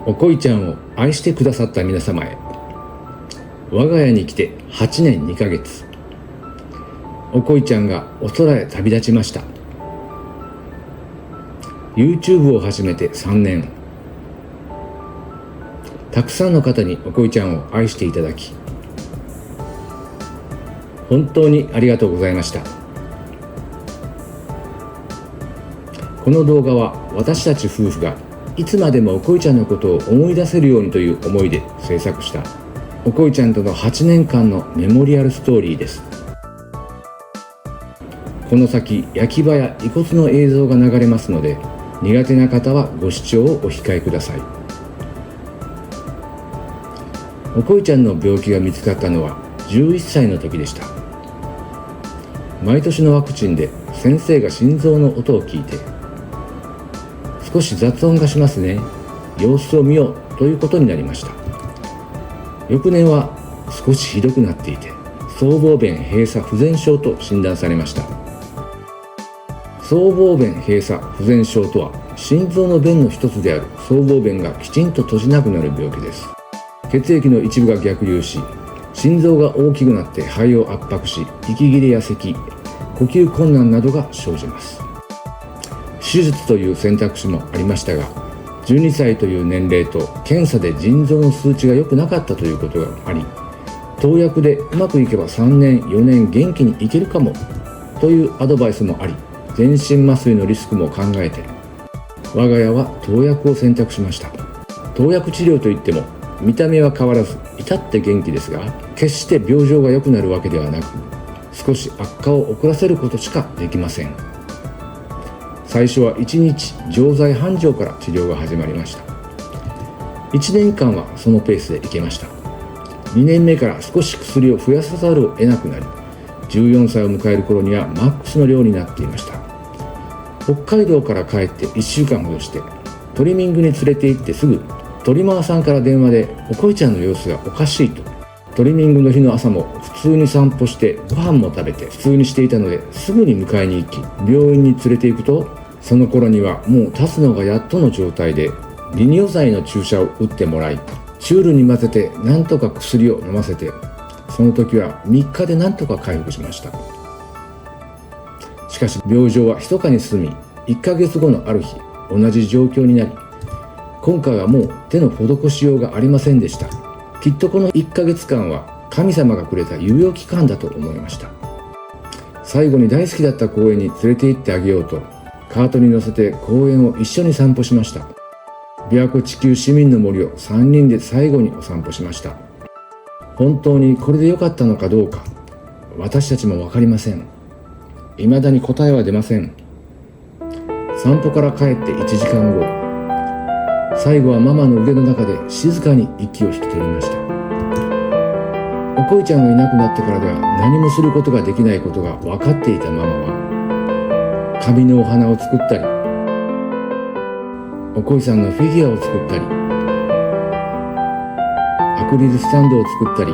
おこいちゃんを愛してくださった皆様へ。我が家に来て8年2ヶ月、おこいちゃんがお空へ旅立ちました。 YouTube を始めて3年、たくさんの方におこいちゃんを愛していただき、本当にありがとうございました。この動画は私たち夫婦がいつまでもおこいちゃんのことを思い出せるようにという思いで制作したおこいちゃんとの8年間のメモリアルストーリーです。この先焼き場や遺骨の映像が流れますので、苦手な方はご視聴をお控えください。おこいちゃんの病気が見つかったのは11歳の時でした。毎年のワクチンで先生が心臓の音を聞いて、少し雑音がしますね、様子を見ようということになりました。翌年は少しひどくなっていて、僧帽弁閉鎖不全症と診断されました。僧帽弁閉鎖不全症とは、心臓の弁の一つである僧帽弁がきちんと閉じなくなる病気です。血液の一部が逆流し、心臓が大きくなって肺を圧迫し、息切れや咳、呼吸困難などが生じます。手術という選択肢もありましたが、12歳という年齢と検査で腎臓の数値が良くなかったということがあり、投薬でうまくいけば3年4年元気にいけるかもというアドバイスもあり、全身麻酔のリスクも考えて、我が家は投薬を選択しました。投薬治療といっても見た目は変わらず至って元気ですが、決して病状が良くなるわけではなく、少し悪化を遅らせることしかできません。最初は1日錠剤半錠から治療が始まりました。1年間はそのペースでいけました。2年目から少し薬を増やさざるを得なくなり、14歳を迎える頃にはマックスの量になっていました。北海道から帰って1週間ほどして、トリミングに連れて行ってすぐトリマーさんから電話でおこいちゃんの様子がおかしいと。トリミングの日の朝も普通に散歩してご飯も食べて普通にしていたので、すぐに迎えに行き病院に連れて行くと、その頃にはもう立つのがやっとの状態で、利尿剤の注射を打ってもらい、チュールに混ぜてなんとか薬を飲ませて、その時は3日でなんとか回復しました。しかし病状は密かに進み、1ヶ月後のある日同じ状況になり、今回はもう手の施しようがありませんでした。きっとこの1ヶ月間は神様がくれた猶予期間だと思いました。最後に大好きだった公園に連れて行ってあげようと、カートに乗せて公園を一緒に散歩しました。琵琶湖地球市民の森を3人で最後にお散歩しました。本当にこれで良かったのかどうか、私たちも分かりません。未だに答えは出ません。散歩から帰って1時間後、最後はママの腕の中で静かに息を引き取りました。おこいちゃんがいなくなってからでは何もすることができないことが分かっていたママは、紙のお花を作ったり、おこいさんのフィギュアを作ったり、アクリルスタンドを作ったり、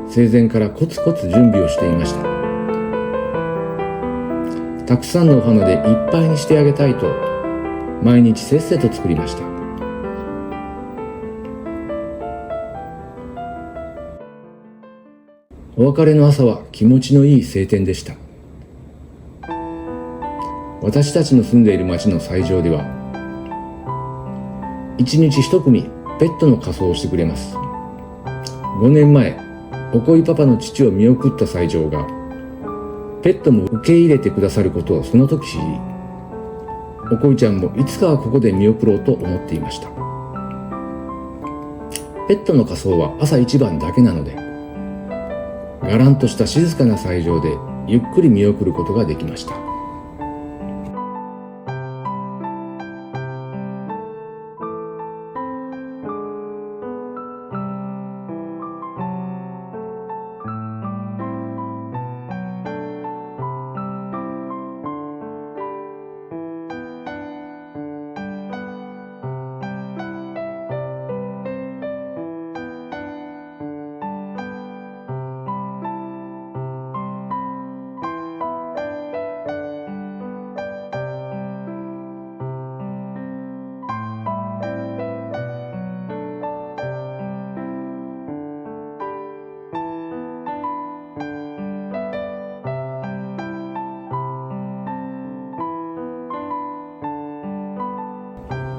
生前からコツコツ準備をしていました。たくさんのお花でいっぱいにしてあげたいと、毎日せっせと作りました。お別れの朝は気持ちのいい晴天でした。私たちの住んでいる町の斎場では、1日1組ペットの仮装をしてくれます。5年前、おこいパパの父を見送った斎場が、ペットも受け入れてくださることをその時知り、おこいちゃんもいつかはここで見送ろうと思っていました。ペットの仮装は朝一番だけなので、がらんとした静かな斎場でゆっくり見送ることができました。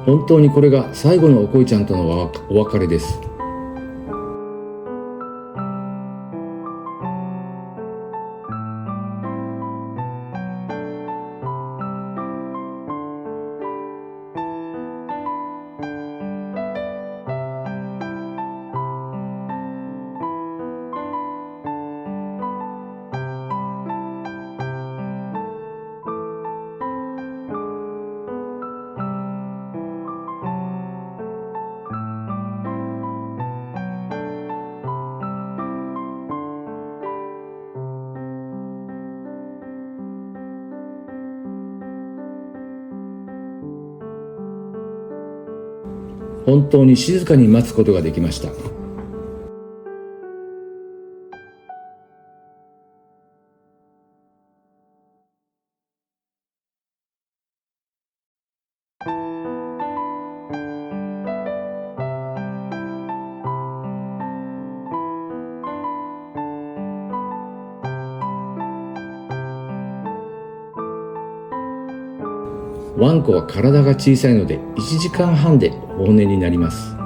本当にこれが最後のおこいちゃんとのお別れです。本当に静かに待つことができました。ワンコは体が小さいので1時間半で放年になります。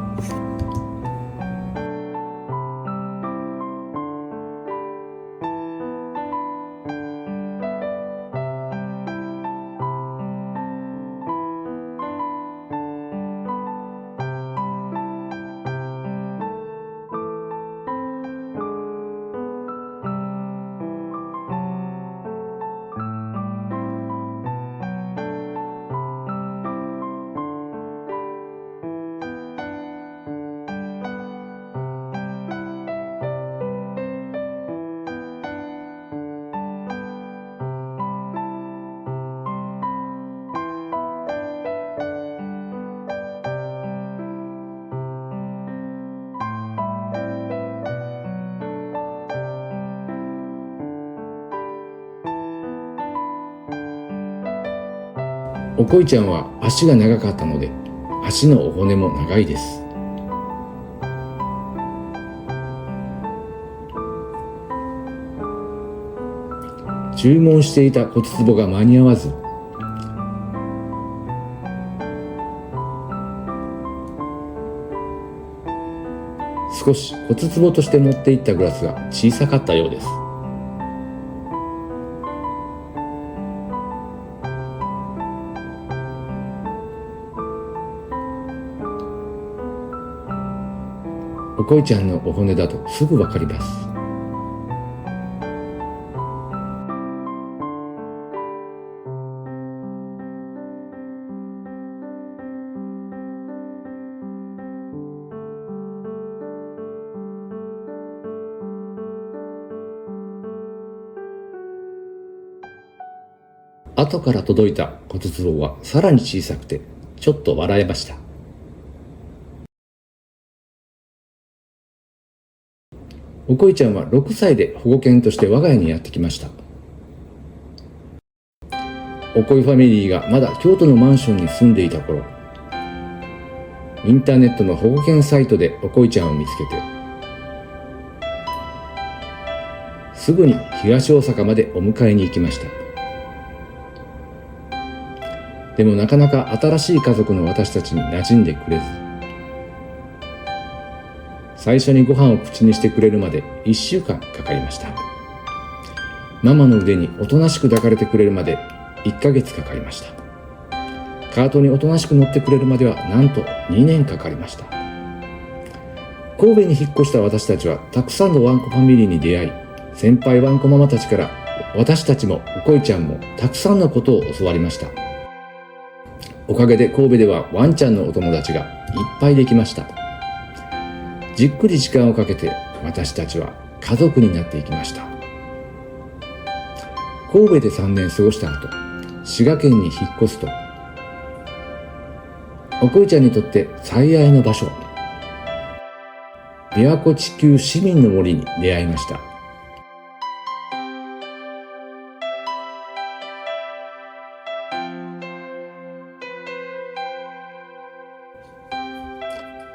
おこいちゃんは足が長かったので足のお骨も長いです。注文していた骨壺が間に合わず、少し骨壺として持っていったグラスが小さかったようです。おこいちゃんのお骨だとすぐわかります。後から届いた骨壺はさらに小さくてちょっと笑えました。おこいちゃんは6歳で保護犬として我が家にやってきました。おこいファミリーがまだ京都のマンションに住んでいた頃、インターネットの保護犬サイトでおこいちゃんを見つけて、すぐに東大阪までお迎えに行きました。でもなかなか新しい家族の私たちに馴染んでくれず、最初にご飯を口にしてくれるまで1週間かかりました。ママの腕におとなしく抱かれてくれるまで1ヶ月かかりました。カートにおとなしく乗ってくれるまではなんと2年かかりました。神戸に引っ越した私たちはたくさんのワンコファミリーに出会い、先輩ワンコママたちから私たちもおこいちゃんもたくさんのことを教わりました。おかげで神戸ではワンちゃんのお友達がいっぱいできました。じっくり時間をかけて私たちは家族になっていきました。神戸で3年過ごした後、滋賀県に引っ越すと、おこいちゃんにとって最愛の場所、琵琶湖地球市民の森に出会いました。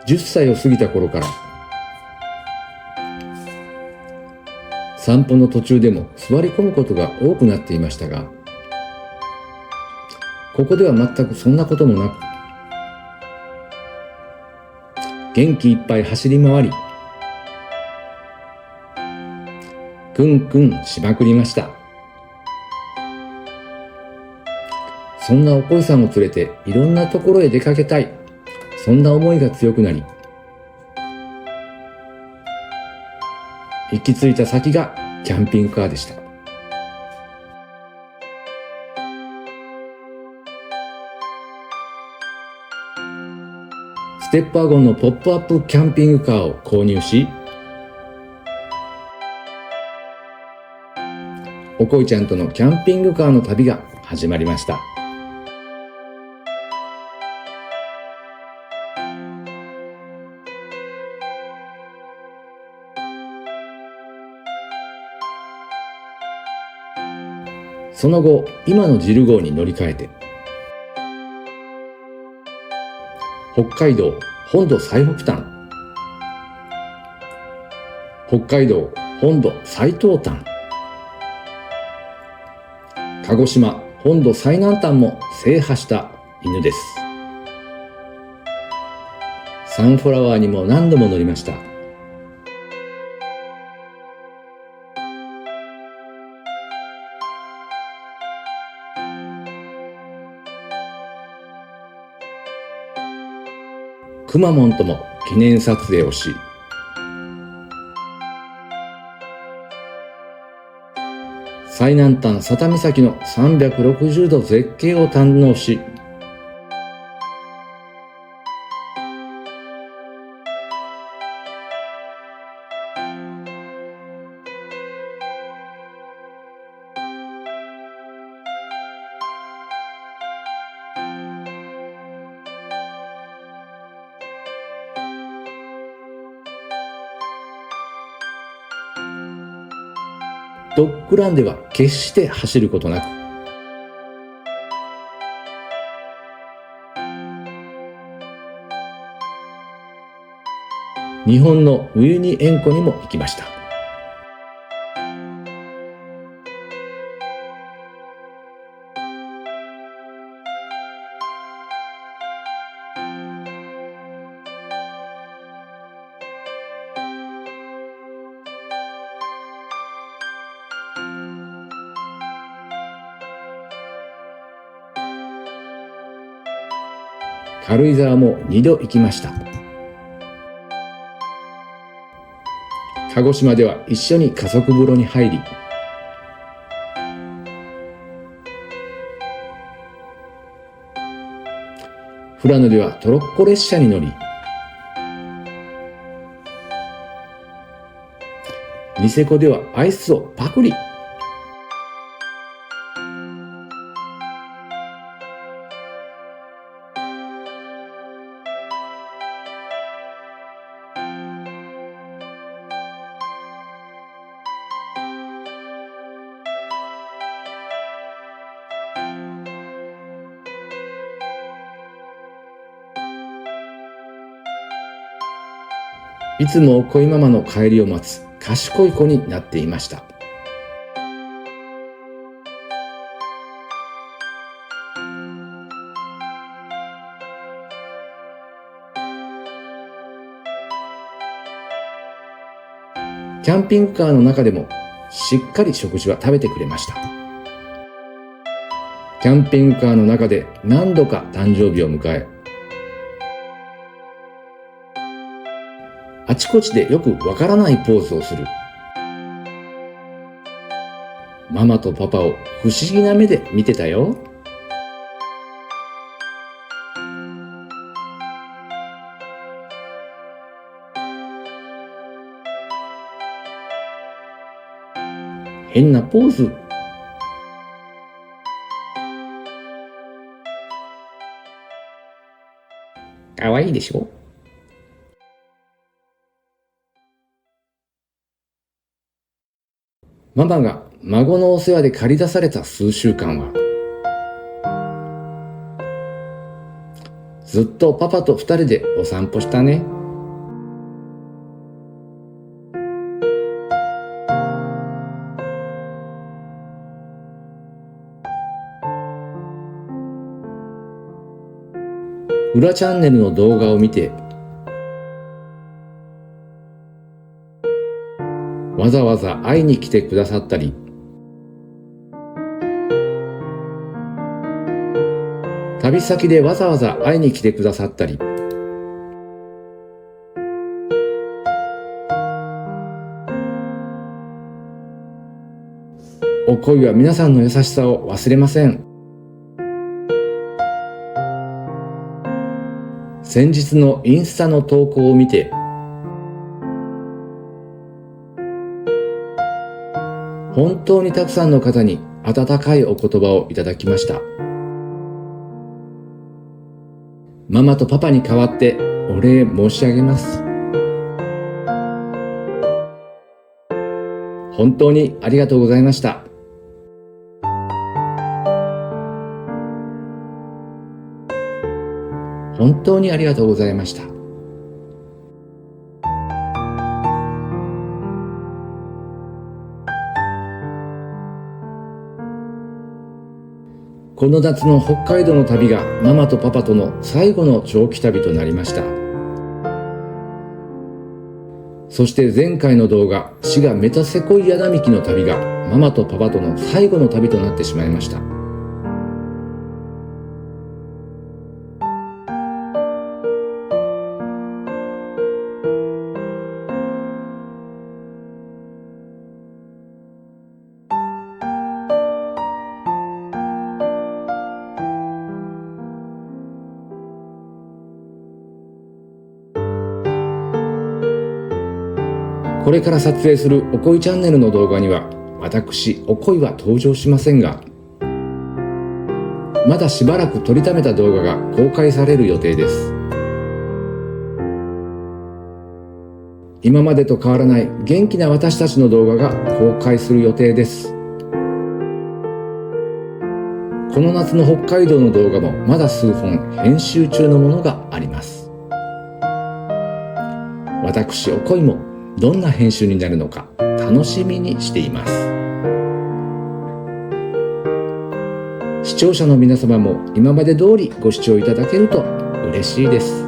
10歳を過ぎた頃から散歩の途中でも座り込むことが多くなっていましたが、ここでは全くそんなこともなく、元気いっぱい走り回り、クンクンしまくりました。そんなおこいさんを連れていろんなところへ出かけたい。そんな思いが強くなり、行き着いた先がキャンピングカーでした。ステップワゴンのポップアップキャンピングカーを購入し、おこいちゃんとのキャンピングカーの旅が始まりました。その後、今のジル号に乗り換えて、北海道本土最北端、北海道本土最東端、鹿児島本土最南端も制覇した犬です。サンフラワーにも何度も乗りました。くまモンとも記念撮影をし、最南端佐多岬の360度絶景を堪能し、ドッグランでは決して走ることなく、日本のウユニ塩湖にも行きました。軽井沢も2度行きました。鹿児島では一緒に家族風呂に入り、富良野ではトロッコ列車に乗り、ニセコではアイスをパクリ。いつも恋ママの帰りを待つ賢い子になっていました。キャンピングカーの中でもしっかり食事は食べてくれました。キャンピングカーの中で何度か誕生日を迎え、あちこちでよくわからないポーズをする。ママとパパを不思議な目で見てたよ。変なポーズ。かわいいでしょ？ママが孫のお世話で駆り出された数週間は、ずっとパパと二人でお散歩したね。裏チャンネルの動画を見て、わざわざ会いに来てくださったり、旅先でわざわざ会いに来てくださったり、お恋は皆さんの優しさを忘れません。先日のインスタの投稿を見て、本当にたくさんの方に温かいお言葉をいただきました。ママとパパに代わってお礼申し上げます。本当にありがとうございました。本当にありがとうございました。この夏の北海道の旅がママとパパとの最後の長期旅となりました。そして前回の動画、滋賀メタセコイア並木の旅がママとパパとの最後の旅となってしまいました。これから撮影するお恋チャンネルの動画には、私、お恋は登場しませんが、まだしばらく撮りためた動画が公開される予定です。今までと変わらない元気な私たちの動画が公開する予定です。この夏の北海道の動画もまだ数本編集中のものがあります。私、お恋もどんな編集になるのか楽しみにしています。視聴者の皆様も今まで通りご視聴いただけると嬉しいです。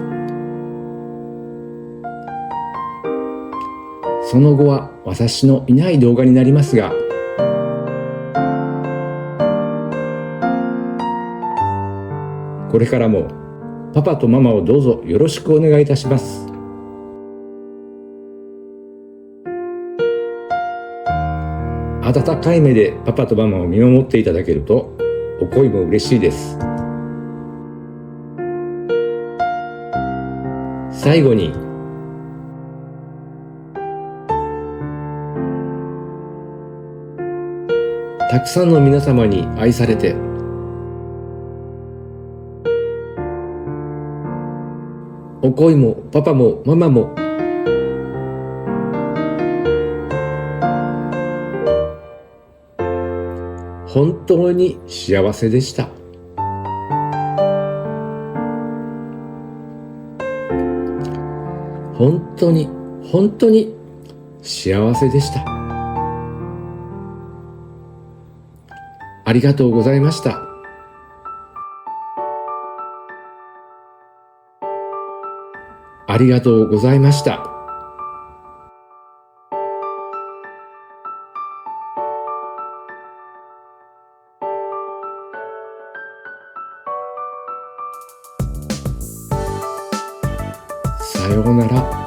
その後は私のいない動画になりますが、これからもパパとママをどうぞよろしくお願いいたします。温かい目でパパとママを見守っていただけるとお恋も嬉しいです。最後に、たくさんの皆様に愛されて、お恋もパパもママも本当に幸せでした。本当に本当に幸せでした。ありがとうございました。ありがとうございました。さようなら。